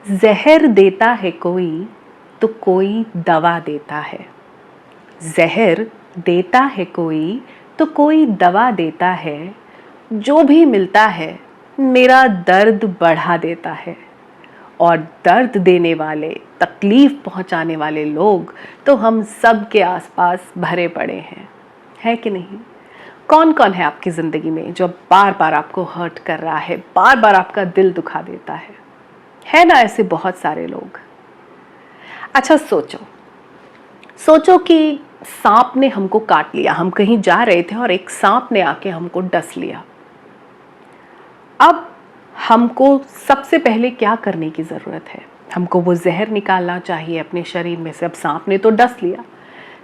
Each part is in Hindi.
जहर देता है कोई तो कोई दवा देता है। जहर देता है कोई तो कोई दवा देता है। जो भी मिलता है मेरा दर्द बढ़ा देता है। और दर्द देने वाले, तकलीफ पहुंचाने वाले लोग तो हम सब के आसपास भरे पड़े हैं, है कि नहीं? कौन कौन है आपकी ज़िंदगी में जो बार बार आपको हर्ट कर रहा है, बार बार आपका दिल दुखा देता है ना? ऐसे बहुत सारे लोग। अच्छा सोचो, सोचो कि सांप ने हमको काट लिया। हम कहीं जा रहे थे और एक सांप ने आके हमको डस लिया। अब हमको सबसे पहले क्या करने की ज़रूरत है? हमको वो जहर निकालना चाहिए अपने शरीर में से। अब सांप ने तो डस लिया,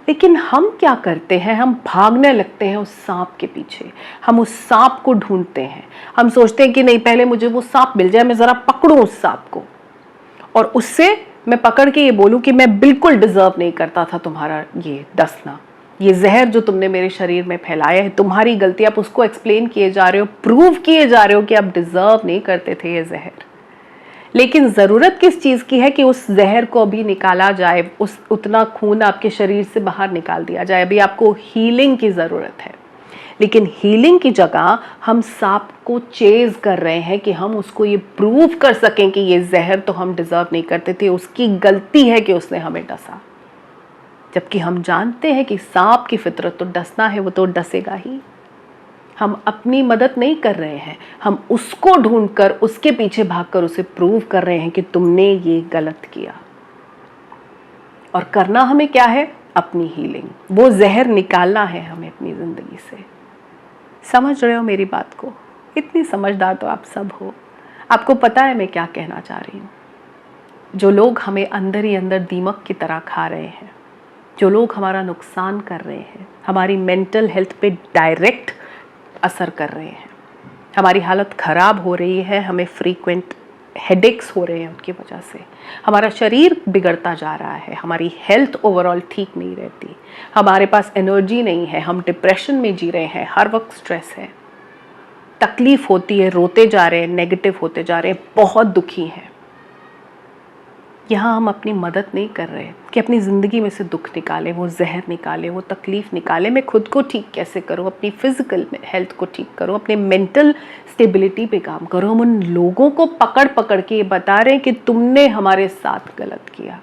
लेकिन हम क्या करते हैं? हम भागने लगते हैं उस सांप के पीछे। हम उस सांप को ढूंढते हैं। हम सोचते हैं कि नहीं, पहले मुझे वो सांप मिल जाए, मैं ज़रा पकड़ूं उस सांप को और उससे मैं पकड़ के ये बोलूं कि मैं बिल्कुल डिजर्व नहीं करता था तुम्हारा ये डसना, ये जहर जो तुमने मेरे शरीर में फैलाया है, तुम्हारी गलती। आप उसको एक्सप्लेन किए जा रहे हो, प्रूव किए जा रहे हो कि आप डिजर्व नहीं करते थे ये जहर। लेकिन ज़रूरत किस चीज़ की है कि उस जहर को अभी निकाला जाए, उतना खून आपके शरीर से बाहर निकाल दिया जाए। अभी आपको हीलिंग की ज़रूरत है। लेकिन हीलिंग की जगह हम सांप को चेज कर रहे हैं कि हम उसको ये प्रूव कर सकें कि ये जहर तो हम डिजर्व नहीं करते थे, उसकी गलती है कि उसने हमें डसा। जबकि हम जानते हैं कि सांप की फितरत तो डसना है, वो तो डसेगा ही। हम अपनी मदद नहीं कर रहे हैं, हम उसको ढूंढकर, उसके पीछे भागकर उसे प्रूव कर रहे हैं कि तुमने ये गलत किया। और करना हमें क्या है? अपनी हीलिंग। वो जहर निकालना है हमें अपनी जिंदगी से। समझ रहे हो मेरी बात को? इतनी समझदार तो आप सब हो। आपको पता है मैं क्या कहना चाह रही हूँ। जो लोग हमें अंदर ही अंदर दीमक की तरह खा रहे हैं, जो लोग हमारा नुकसान कर रहे हैं, हमारी मेंटल हेल्थ पे डायरेक्ट असर कर रहे हैं, हमारी हालत ख़राब हो रही है, हमें फ्रीक्वेंट हेडेक्स हो रहे हैं उनकी वजह से, हमारा शरीर बिगड़ता जा रहा है, हमारी हेल्थ ओवरऑल ठीक नहीं रहती, हमारे पास एनर्जी नहीं है, हम डिप्रेशन में जी रहे हैं, हर वक्त स्ट्रेस है, तकलीफ होती है, रोते जा रहे हैं, नेगेटिव होते जा रहे हैं, बहुत दुखी हैं। यहाँ हम अपनी मदद नहीं कर रहे कि अपनी ज़िंदगी में से दुख निकालें, वो जहर निकालें, वो तकलीफ़ निकालें। मैं खुद को ठीक कैसे करूँ, अपनी फ़िज़िकल हेल्थ को ठीक करूँ, अपने मेंटल स्टेबिलिटी पे काम करूँ। हम उन लोगों को पकड़ पकड़ के ये बता रहे हैं कि तुमने हमारे साथ गलत किया।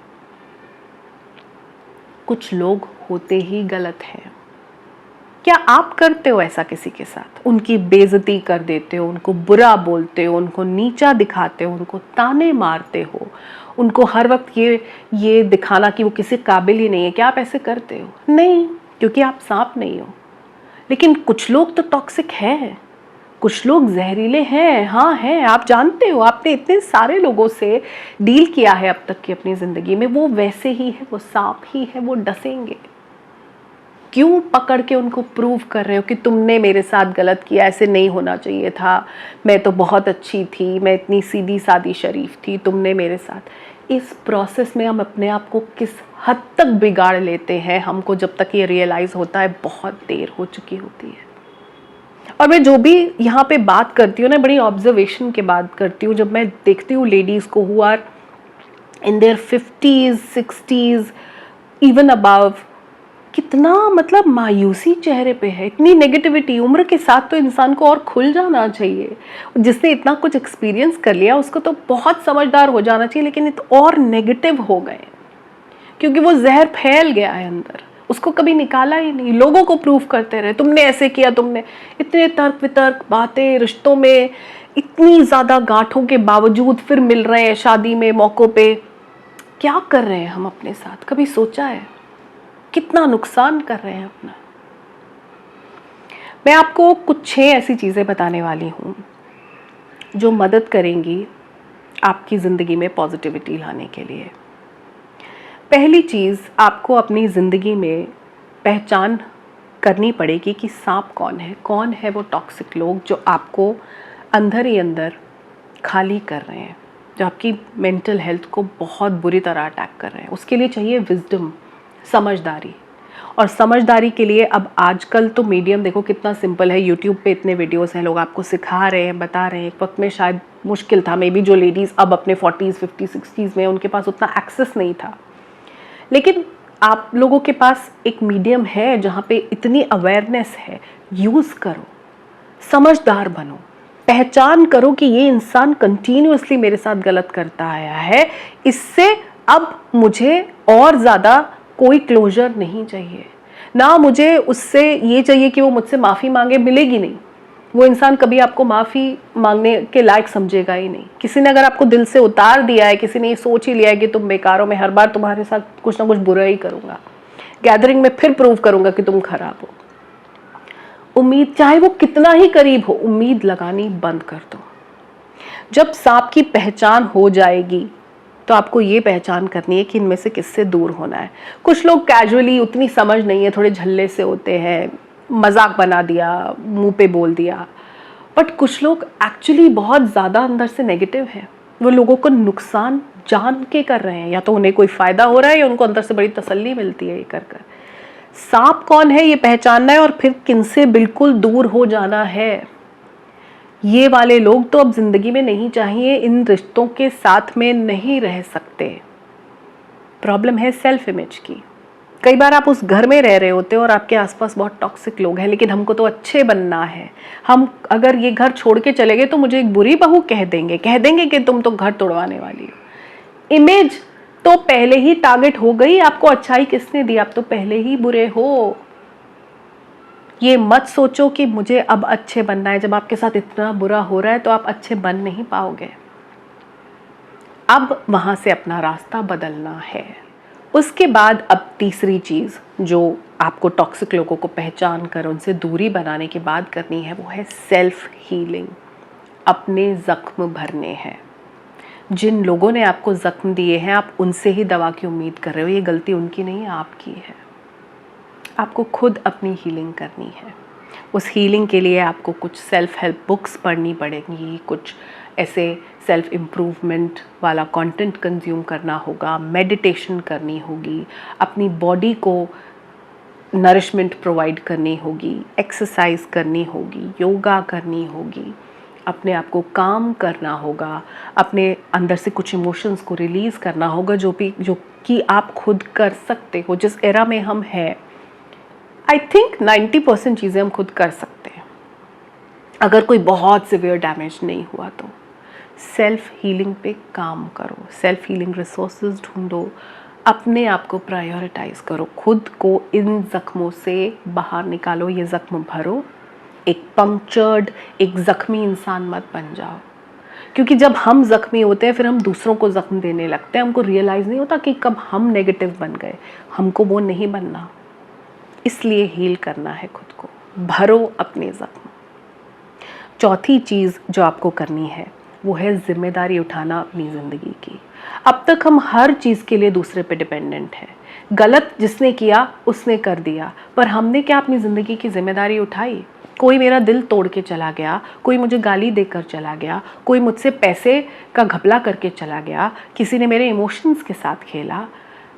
कुछ लोग होते ही गलत हैं। क्या आप करते हो ऐसा किसी के साथ? उनकी बेइज्जती कर देते हो, उनको बुरा बोलते हो, उनको नीचा दिखाते हो, उनको ताने मारते हो, उनको हर वक्त ये दिखाना कि वो किसी काबिल ही नहीं है। क्या आप ऐसे करते हो? नहीं, क्योंकि आप सांप नहीं हो। लेकिन कुछ लोग तो टॉक्सिक हैं, कुछ लोग जहरीले हैं। हाँ हैं, आप जानते हो, आपने इतने सारे लोगों से डील किया है अब तक की अपनी ज़िंदगी में। वो वैसे ही है, वो सांप ही है, वो डसेंगे। क्यों पकड़ के उनको प्रूव कर रहे हो कि तुमने मेरे साथ गलत किया, ऐसे नहीं होना चाहिए था, मैं तो बहुत अच्छी थी, मैं इतनी सीधी सादी शरीफ थी, तुमने मेरे साथ। इस प्रोसेस में हम अपने आप को किस हद तक बिगाड़ लेते हैं, हमको जब तक ये रियलाइज़ होता है बहुत देर हो चुकी होती है। और मैं जो भी यहाँ पे बात करती हूँ ना, बड़ी ऑब्जर्वेशन के बाद करती हूँ। जब मैं देखती हूँ लेडीज़ को who are in their 50s 60s even above, कितना मतलब मायूसी चेहरे पे है, इतनी नेगेटिविटी। उम्र के साथ तो इंसान को और खुल जाना चाहिए। जिसने इतना कुछ एक्सपीरियंस कर लिया उसको तो बहुत समझदार हो जाना चाहिए, लेकिन तो और नेगेटिव हो गए क्योंकि वो जहर फैल गया है अंदर, उसको कभी निकाला ही नहीं। लोगों को प्रूफ करते रहे, तुमने ऐसे किया, तुमने। इतने तर्क वितर्क बातें, रिश्तों में इतनी ज़्यादा गांठों के बावजूद फिर मिल रहे हैं शादी में, मौक़ों पे। क्या कर रहे हैं हम अपने साथ? कभी सोचा है कितना नुकसान कर रहे हैं अपना? मैं आपको कुछ 6 ऐसी चीज़ें बताने वाली हूँ जो मदद करेंगी आपकी ज़िंदगी में पॉजिटिविटी लाने के लिए। पहली चीज़, आपको अपनी ज़िंदगी में पहचान करनी पड़ेगी कि सांप कौन है वो टॉक्सिक लोग जो आपको अंदर ही अंदर खाली कर रहे हैं, जो आपकी मेंटल हेल्थ को बहुत बुरी तरह अटैक कर रहे हैं। उसके लिए चाहिए विजडम, समझदारी। और समझदारी के लिए अब आजकल तो मीडियम देखो कितना सिंपल है, यूट्यूब पे इतने वीडियोस हैं, लोग आपको सिखा रहे हैं, बता रहे हैं। एक वक्त में शायद मुश्किल था, मे बी जो लेडीज़ अब अपने 40s 50s 60s में, उनके पास उतना एक्सेस नहीं था। लेकिन आप लोगों के पास एक मीडियम है जहाँ पे इतनी अवेयरनेस है, यूज़ करो, समझदार बनो, पहचान करो कि ये इंसान कंटिन्यूअसली मेरे साथ गलत करता आया है, इससे अब मुझे और ज़्यादा कोई क्लोजर नहीं चाहिए, ना मुझे उससे ये चाहिए कि वो मुझसे माफ़ी मांगे, मिलेगी नहीं। वो इंसान कभी आपको माफ़ी मांगने के लायक समझेगा ही नहीं। किसी ने अगर आपको दिल से उतार दिया है, किसी ने ये सोच ही लिया है कि तुम बेकार हो, मैं हर बार तुम्हारे साथ कुछ ना कुछ बुरा ही करूँगा, गैदरिंग में फिर प्रूव करूँगा कि तुम खराब हो, उम्मीद चाहे वो कितना ही करीब हो, उम्मीद लगानी बंद कर दो। जब सांप की पहचान हो जाएगी तो आपको ये पहचान करनी है कि इनमें से किससे दूर होना है। कुछ लोग कैजुअली, उतनी समझ नहीं है, थोड़े झल्ले से होते हैं, मजाक बना दिया, मुंह पे बोल दिया, बट कुछ लोग एक्चुअली बहुत ज़्यादा अंदर से नेगेटिव हैं। वो लोगों को नुकसान जान के कर रहे हैं, या तो उन्हें कोई फ़ायदा हो रहा है या उनको अंदर से बड़ी तसल्ली मिलती है ये कर कर। सांप कौन है ये पहचानना है और फिर किनसे बिल्कुल दूर हो जाना है। ये वाले लोग तो अब जिंदगी में नहीं चाहिए, इन रिश्तों के साथ में नहीं रह सकते। प्रॉब्लम है सेल्फ इमेज की। कई बार आप उस घर में रह रहे होते हो और आपके आसपास बहुत टॉक्सिक लोग हैं, लेकिन हमको तो अच्छे बनना है। हम अगर ये घर छोड़ के चले गए तो मुझे एक बुरी बहू कह देंगे कि तुम तो घर तोड़वाने वाली हो। इमेज तो पहले ही टारगेट हो गई, आपको अच्छाई किसने दी, आप तो पहले ही बुरे हो। ये मत सोचो कि मुझे अब अच्छे बनना है, जब आपके साथ इतना बुरा हो रहा है तो आप अच्छे बन नहीं पाओगे। अब वहां से अपना रास्ता बदलना है। उसके बाद अब तीसरी चीज़ जो आपको टॉक्सिक लोगों को पहचान कर उनसे दूरी बनाने के बाद करनी है, वो है सेल्फ हीलिंग। अपने ज़ख्म भरने हैं। जिन लोगों ने आपको ज़ख्म दिए हैं, आप उनसे ही दवा की उम्मीद कर रहे हो। ये गलती उनकी नहीं, आपकी है। आपको खुद अपनी हीलिंग करनी है। उस हीलिंग के लिए आपको कुछ सेल्फ हेल्प बुक्स पढ़नी पड़ेंगी, कुछ ऐसे सेल्फ इम्प्रूवमेंट वाला कंटेंट कंज्यूम करना होगा, मेडिटेशन करनी होगी, अपनी बॉडी को नरिशमेंट प्रोवाइड करनी होगी, एक्सरसाइज करनी होगी, योगा करनी होगी, अपने आप को काम करना होगा, अपने अंदर से कुछ इमोशंस को रिलीज़ करना होगा, जो कि आप खुद कर सकते हो। जिस एरा में हम हैं, आई थिंक 90% चीज़ें हम खुद कर सकते हैं, अगर कोई बहुत सिवियर डैमेज नहीं हुआ तो। सेल्फ हीलिंग पे काम करो, सेल्फ हीलिंग रिसोर्सेज ढूंढो, अपने आप को प्रायोरिटाइज करो, खुद को इन ज़ख्मों से बाहर निकालो, ये ज़ख्म भरो। एक पंक्चर्ड, एक ज़ख्मी इंसान मत बन जाओ, क्योंकि जब हम ज़ख्मी होते हैं फिर हम दूसरों को ज़ख्म देने लगते हैं। हमको रियलाइज़ नहीं होता कि कब हम नेगेटिव बन गए। हमको वो नहीं बनना, इसलिए हील करना है खुद को, भरो अपने ज़ख्म। चौथी चीज़ जो आपको करनी है वो है जिम्मेदारी उठाना अपनी ज़िंदगी की। अब तक हम हर चीज़ के लिए दूसरे पे डिपेंडेंट हैं। गलत जिसने किया उसने कर दिया, पर हमने क्या अपनी ज़िंदगी की जिम्मेदारी उठाई? कोई मेरा दिल तोड़ के चला गया, कोई मुझे गाली देकर चला गया, कोई मुझसे पैसे का घपला करके चला गया, किसी ने मेरे इमोशंस के साथ खेला।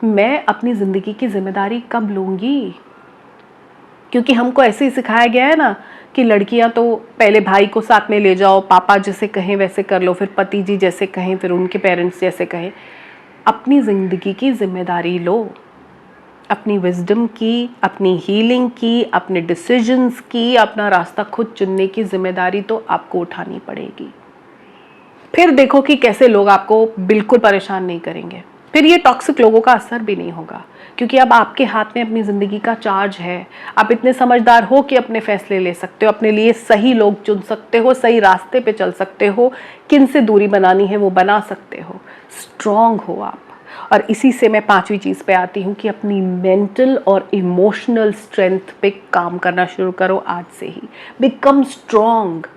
मैं अपनी ज़िंदगी की जिम्मेदारी कब लूँगी? क्योंकि हमको ऐसे ही सिखाया गया है ना कि लड़कियां तो पहले भाई को साथ में ले जाओ, पापा जैसे कहें वैसे कर लो, फिर पति जी जैसे कहें, फिर उनके पेरेंट्स जैसे कहें। अपनी ज़िंदगी की जिम्मेदारी लो, अपनी विजडम की, अपनी हीलिंग की, अपने डिसीजंस की, अपना रास्ता खुद चुनने की जिम्मेदारी तो आपको उठानी पड़ेगी। फिर देखो कि कैसे लोग आपको बिल्कुल परेशान नहीं करेंगे। फिर ये टॉक्सिक लोगों का असर भी नहीं होगा, क्योंकि अब आपके हाथ में अपनी ज़िंदगी का चार्ज है। आप इतने समझदार हो कि अपने फैसले ले सकते हो, अपने लिए सही लोग चुन सकते हो, सही रास्ते पे चल सकते हो, किन से दूरी बनानी है वो बना सकते हो। स्ट्रॉन्ग हो आप। और इसी से मैं पांचवी चीज़ पे आती हूँ कि अपनी मेंटल और इमोशनल स्ट्रेंथ पे काम करना शुरू करो आज से ही। Become strong.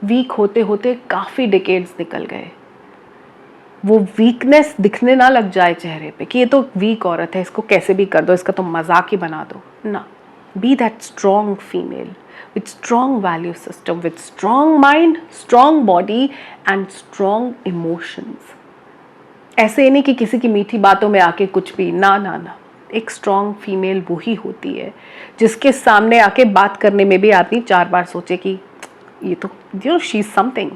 वीक होते होते काफ़ी डिकेड्स निकल गए। वो वीकनेस दिखने ना लग जाए चेहरे पे कि ये तो वीक औरत है, इसको कैसे भी कर दो, इसका तो मजाक ही बना दो ना। Be that strong female with strong value system, with strong mind, strong body and strong emotions. ऐसे नहीं कि किसी की मीठी बातों में आके कुछ भी ना ना ना। एक स्ट्रॉन्ग फीमेल वही होती है जिसके सामने आके बात करने में भी आदमी 4 बार सोचे कि ये तो she is something.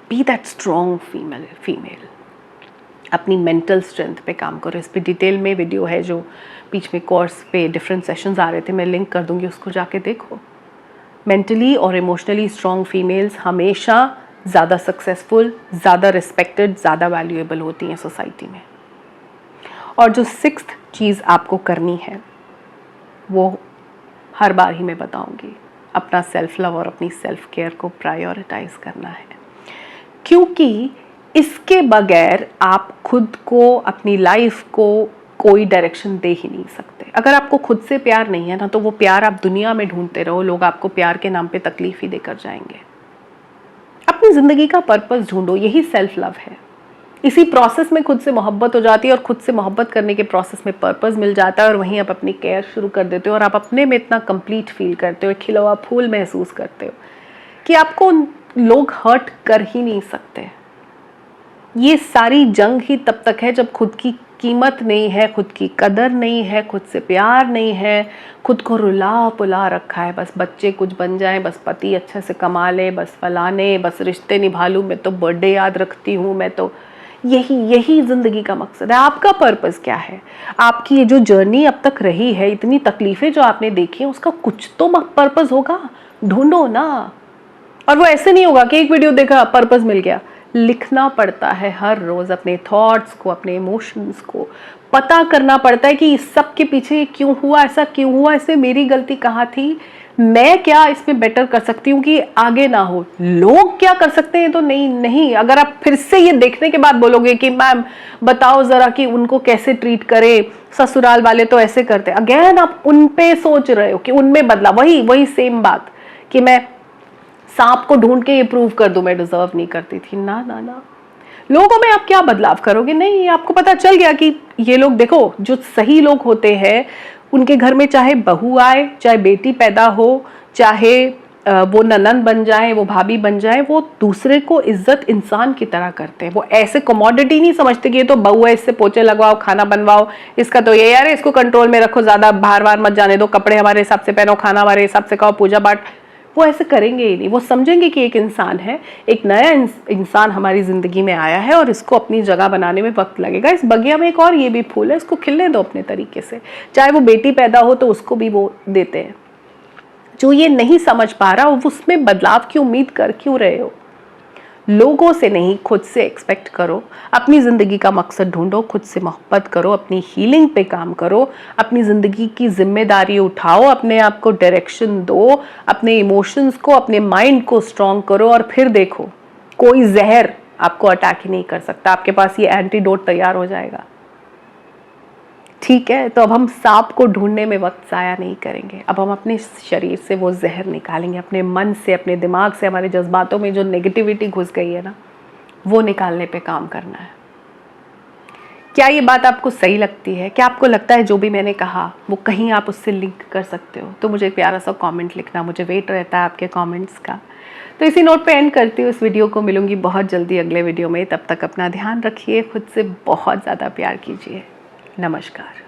Be that strong female. अपनी मेंटल स्ट्रेंथ पे काम करो। इस पे डिटेल में वीडियो है जो बीच में कोर्स पे डिफरेंट सेशंस आ रहे थे, मैं लिंक कर दूंगी, उसको जाके देखो। मेंटली और इमोशनली स्ट्रॉन्ग फीमेल्स हमेशा ज़्यादा सक्सेसफुल, ज़्यादा रिस्पेक्टेड, ज़्यादा वैल्यूएबल होती हैं सोसाइटी में। और जो 6th चीज़ आपको करनी है वो हर बार ही मैं बताऊंगी, अपना सेल्फ लव और अपनी सेल्फ केयर को प्रायोरिटाइज करना है, क्योंकि इसके बगैर आप खुद को, अपनी लाइफ को कोई डायरेक्शन दे ही नहीं सकते। अगर आपको खुद से प्यार नहीं है ना, तो वो प्यार आप दुनिया में ढूंढते रहो, लोग आपको प्यार के नाम पे तकलीफ ही देकर जाएंगे। अपनी ज़िंदगी का पर्पस ढूंढो, यही सेल्फ लव है। इसी प्रोसेस में खुद से मोहब्बत हो जाती है और खुद से मोहब्बत करने के प्रोसेस में पर्पस मिल जाता है और वहीं आप अपनी केयर शुरू कर देते हो और आप अपने में इतना कंप्लीट फील करते हो, एक खिला हुआ फूल महसूस करते हो कि आपको लोग हर्ट कर ही नहीं सकते। ये सारी जंग ही तब तक है जब खुद की कीमत नहीं है, खुद की कदर नहीं है, खुद से प्यार नहीं है, खुद को रुला पुला रखा है, बस बच्चे कुछ बन जाएं, बस पति अच्छे से कमा ले, बस फलाने, बस रिश्ते निभा लूँ, मैं तो बर्थडे याद रखती हूँ, मैं तो यही ज़िंदगी का मकसद है। आपका पर्पस क्या है? आपकी ये जो जर्नी अब तक रही है, इतनी तकलीफ़ें जो आपने देखी हैं, उसका कुछ तो पर्पस होगा, ढूंढो ना। और वो ऐसे नहीं होगा कि एक वीडियो देखा पर्पस मिल गया। लिखना पड़ता है हर रोज़ अपने थॉट्स को, अपने इमोशंस को, पता करना पड़ता है कि इस सब के पीछे क्यों हुआ, ऐसा क्यों हुआ, इसमें मेरी गलती कहाँ थी, मैं क्या इसमें बेटर कर सकती हूँ कि आगे ना हो, लोग क्या कर सकते हैं तो नहीं। अगर आप फिर से ये देखने के बाद बोलोगे कि मैम बताओ ज़रा कि उनको कैसे ट्रीट करें, ससुराल वाले तो ऐसे करते, अगेन आप उन पे सोच रहे हो कि उनमें बदला, वही सेम बात कि मैं सांप को ढूंढ के ये प्रूव कर दूं मैं डिजर्व नहीं करती थी। ना, लोगों में आप क्या बदलाव करोगे? नहीं, आपको पता चल गया कि ये लोग, देखो जो सही लोग होते हैं उनके घर में चाहे बहू आए, चाहे बेटी पैदा हो, चाहे वो ननंद बन जाए, वो भाभी बन जाए, वो दूसरे को इज्जत इंसान की तरह करते हैं। वो ऐसे कमोडिटी नहीं समझते कि ये तो बहू है, इससे पोछे लगवाओ, खाना बनवाओ, इसका तो ये यार, इसको कंट्रोल में रखो, ज्यादा बाहर मत जाने दो, कपड़े हमारे हिसाब से पहनो, खाना हमारे हिसाब से खाओ, पूजा पाठ। वो ऐसे करेंगे ही नहीं। वो समझेंगे कि एक इंसान है, एक नया इंसान हमारी ज़िंदगी में आया है और इसको अपनी जगह बनाने में वक्त लगेगा। इस बगिया में एक और ये भी फूल है, इसको खिलने दो अपने तरीके से। चाहे वो बेटी पैदा हो तो उसको भी वो देते हैं। जो ये नहीं समझ पा रहा, उसमें बदलाव की उम्मीद कर क्यों रहे हो? लोगों से नहीं, खुद से एक्सपेक्ट करो। अपनी ज़िंदगी का मकसद ढूंढो, खुद से मोहब्बत करो, अपनी हीलिंग पे काम करो, अपनी ज़िंदगी की जिम्मेदारी उठाओ, अपने आप को डायरेक्शन दो, अपने इमोशंस को, अपने माइंड को स्ट्रॉन्ग करो और फिर देखो कोई जहर आपको अटैक ही नहीं कर सकता। आपके पास ये एंटीडोट तैयार हो जाएगा। ठीक है, तो अब हम सांप को ढूंढने में वक्त ज़ाया नहीं करेंगे। अब हम अपने शरीर से वो जहर निकालेंगे, अपने मन से, अपने दिमाग से, हमारे जज्बातों में जो नेगेटिविटी घुस गई है ना, वो निकालने पे काम करना है। क्या ये बात आपको सही लगती है? क्या आपको लगता है जो भी मैंने कहा वो कहीं आप उससे लिंक कर सकते हो? तो मुझे एक प्यारा सा कमेंट लिखना, मुझे वेट रहता है आपके कमेंट्स का। तो इसी नोट पे एंड करती हूँ इस वीडियो को। मिलूंगी बहुत जल्दी अगले वीडियो में। तब तक अपना ध्यान रखिए, खुद से बहुत ज़्यादा प्यार कीजिए। नमस्कार।